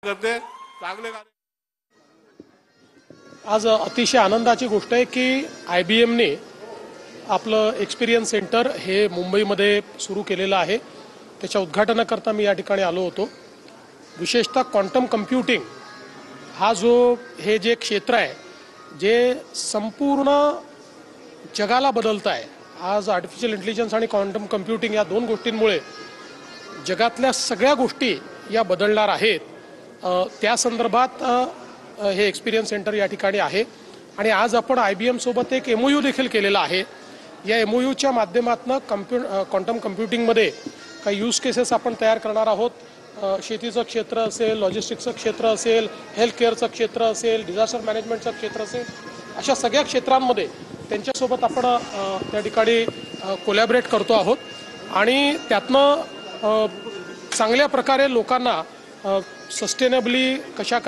करते चांगले कार्य। आज अतिशय आनंदाची गोष्ट आहे की IBM ने आपलं एक्सपिरियन्स सेंटर हे मुंबईमध्ये सुरू केलेलं आहे। त्याच्या उद्घाटनाकरता मी या ठिकाणी आलो होतो। विशेषतः क्वांटम कम्प्युटिंग हा जो हे जे क्षेत्र आहे जे संपूर्ण जगाला बदलत आहे। आज आर्टिफिशियल इंटेलिजन्स आणि क्वांटम कम्प्युटिंग या दोन गोष्टींमुळे जगातल्या सगळ्या गोष्टी या बदलणार आहेत। त्या संदर्भात हे एक्सपिरियन्स सेंटर या ठिकाणी आहे आणि आज आपण IBM सोबत एक MOU देखील केलेला आहे। या MOUच्या माध्यमातून क्वांटम कम्प्युटिंगमध्ये काही यूज केसेस आपण तयार करणार आहोत। शेतीचं क्षेत्र असेल, लॉजिस्टिक्सचं क्षेत्र असेल, हेल्थ केअरचं क्षेत्र असेल, डिझास्टर मॅनेजमेंटचं क्षेत्र असेल, अशा सगळ्या क्षेत्रांमध्ये त्यांच्यासोबत आपण त्या ठिकाणी कोलॅबरेट करतो आहोत आणि त्यातनं चांगल्या प्रकारे लोकांना सस्टेनेबली कशा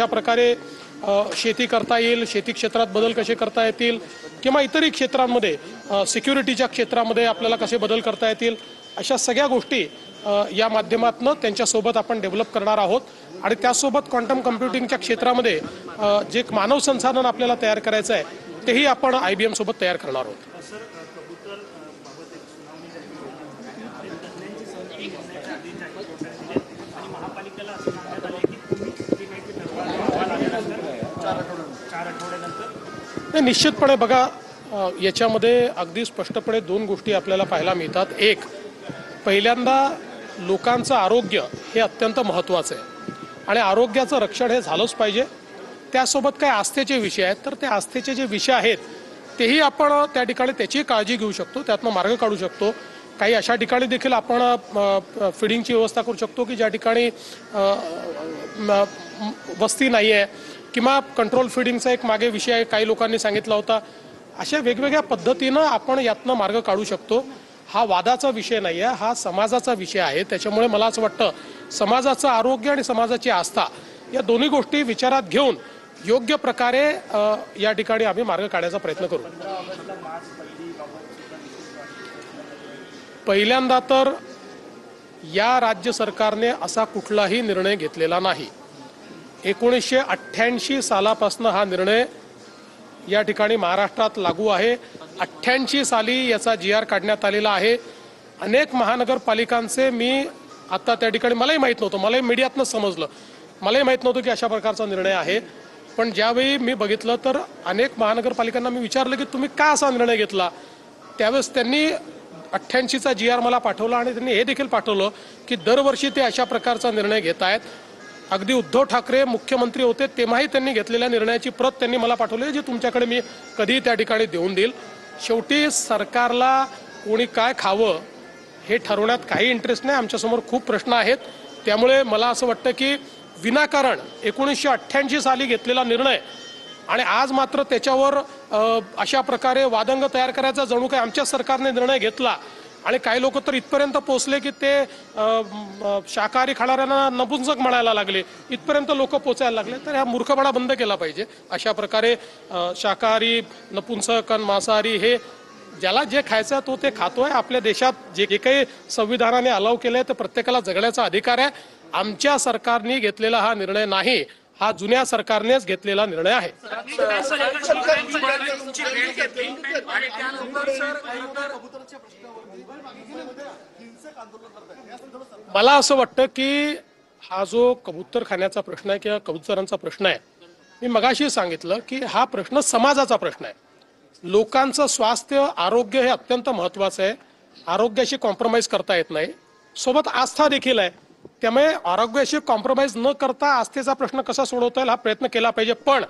प्रकारे शेती करता येईल, शेती क्षेत्रात बदल कसे करता येतील किंवा इतरही क्षेत्रांमध्ये सिक्युरिटीच्या क्षेत्रामध्ये आपल्याला कसे बदल करता येतील, अशा सगळ्या गोष्टी या माध्यमातून त्यांच्यासोबत आपण डेव्हलप करणार आहोत। आणि त्यासोबत क्वांटम कम्प्युटिंगच्या क्षेत्रामध्ये जे मानव संसाधन आपल्याला तयार करायचं आहे तेही आपण IBM सोबत तयार करणार आहोत। निश्चितपणे बघा, याच्यामध्ये अगदी स्पष्टपणे दोन गोष्टी आपल्याला पाहायला मिळतात। एक, पहिल्यांदा लोकांचं आरोग्य हे अत्यंत महत्त्वाचं आहे आणि आरोग्याचं रक्षण हे झालंच पाहिजे। त्यासोबत काही आस्थेचे विषय आहेत, तर ते आस्थेचे जे विषय आहेत तेही आपण त्या ठिकाणी त्याची काळजी घेऊ शकतो, त्यातनं मार्ग काढू शकतो। काही अशा ठिकाणी देखील आपण फीडिंगची व्यवस्था करू शकतो की ज्या ठिकाणी वस्ती नाही आहे किंवा कंट्रोल फीडिंगचा एक मागे विषय काही लोकांनी सांगितला होता। अशा वेगवेगळ्या पद्धतीनं आपण यातनं मार्ग काढू शकतो। हा वादाचा विषय नाही आहे, हा समाजाचा विषय आहे। त्याच्यामुळे मला असं वाटतं समाजाचं आरोग्य आणि समाजाची आस्था या दोन्ही गोष्टी विचारात घेऊन योग्य प्रकारे या ठिकाणी आम्ही मार्ग काढण्याचा प्रयत्न करू। पहिल्यांदा तर या राज्य सरकारने असा कुठलाही निर्णय घेतलेला नाही। 1988 सालापासून हा निर्णय या ठिकाणी महाराष्ट्रात लागू आहे। 88 साली याचा GR काढण्यात आलेला आहे। अनेक महानगरपालिकांचे मी आता त्या ठिकाणी मलाही माहीत नव्हतं, मलाही मीडियातनं समजलं, मलाही माहीत नव्हतं की अशा प्रकारचा निर्णय आहे। पण ज्यावेळी मी बघितलं तर अनेक महानगरपालिकांना मी विचारलं की तुम्ही का असा निर्णय घेतला, त्यावेळेस त्यांनी 88चा GR मला पाठवला आणि त्यांनी हे देखील पाठवलं की दरवर्षी ते अशा प्रकारचा निर्णय घेत आहेत। अगदी उद्धव ठाकरे मुख्यमंत्री होते तेव्हाही त्यांनी घेतलेल्या निर्णयाची प्रत त्यांनी मला पाठवली, जी तुमच्याकडे मी कधी त्या ठिकाणी देऊन देईल। शेवटी सरकारला कोणी काय खावं हे ठरवण्यात काही इंटरेस्ट नाही, आमच्यासमोर खूप प्रश्न आहेत। त्यामुळे मला असं वाटतं की विनाकारण 1988 साली घेतलेला निर्णय आणि आज मात्र त्याच्यावर अशा प्रकारे वादंग तयार करायचा जणू काय आमच्या सरकारने निर्णय घेतला आणि काही लोक तर इथपर्यंत पोहोचले की ते शाकाहारी खाणाऱ्यांना नपुंसक म्हणायला लागले, इथपर्यंत लोक पोचायला लागले। तर हा मूर्खपणा बंद केला पाहिजे। अशा प्रकारे शाकाहारी, नपुंसक आणि मांसाहारी हे ज्याला जे खायचं तो ते खातोय। आपल्या देशात जे काही संविधानाने अलाव केलंय ते प्रत्येकाला जगण्याचा अधिकार आहे। आमच्या सरकारने घेतलेला हा निर्णय नाही, हा जुन्या सरकारनेच घेतलेला निर्णय आहे। मला असं वाटतं की हा जो कबूतर खाण्याचा प्रश्न आहे किंवा कबुतरांचा प्रश्न आहे, मी मगाशी सांगितलं की हा प्रश्न समाजाचा प्रश्न आहे। लोकांचं स्वास्थ्य, आरोग्य हे अत्यंत महत्त्वाचं आहे। आरोग्याशी कॉम्प्रोमाइज करता येत नाही, सोबत आस्था देखील आहे। त्यामुळे आरोग्याशी कॉम्प्रोमाइज न करता आस्थेचा प्रश्न कसा सोडवता येईल हा प्रयत्न केला पाहिजे। पण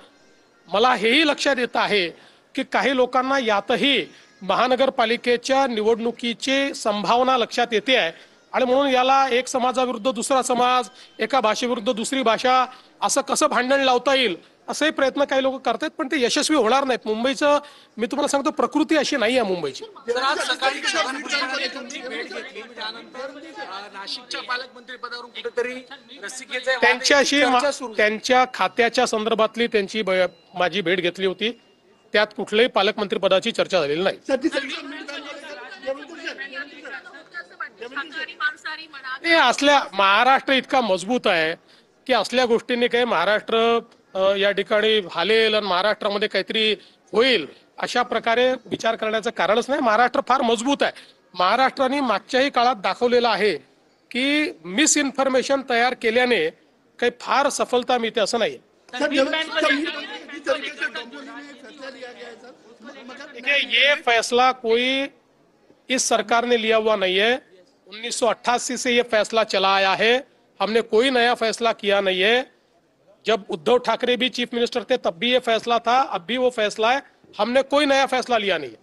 मला हेही लक्षात येत आहे की काही लोकांना यातही महानगरपालिकेच्या निवडणुकीची संभावना लक्षात येते आहे आणि म्हणून याला एक समाजाविरुद्ध दुसरा समाज, एका भाषेविरुद्ध दुसरी भाषा, असं कसं भांडण लावता येईल असे प्रयत्न काही लोक करतात, पण ते यशस्वी होणार नाहीत। मुंबईचं मी तुम्हाला सांगतो प्रकृती अशी नाही आहे मुंबईची। त्यांच्याशी त्यांच्या खात्याच्या संदर्भातली त्यांची माझी भेट घेतली होती, त्यात कुठल्याही पालकमंत्री पदाची चर्चा झालेली नाही। हे असल्या महाराष्ट्र इतका मजबूत आहे, की असल्या गोष्टींनी काही महाराष्ट्र या ठिकाणी हालेल आणि महाराष्ट्रामध्ये काहीतरी होईल अशा प्रकारे विचार करण्याचं कारणच नाही. महाराष्ट्र फार मजबूत आहे. महाराष्ट्राने मागच्याही काळात दाखवलेलं आहे की मिस इन्फॉर्मेशन तयार केल्याने काही फार सफलता मिळते असं नाही. देखिए, ये फैसला कोई इस सरकार ने लिया हुआ नहीं है. 1988 से ये फैसला चला आया है. हमने कोई नया फैसला किया नहीं है. जब उद्धव ठाकरे भी चीफ मिनिस्टर थे तब भी ये फैसला था, अब भी वो फैसला है. हमने कोई नया फैसला लिया नहीं है.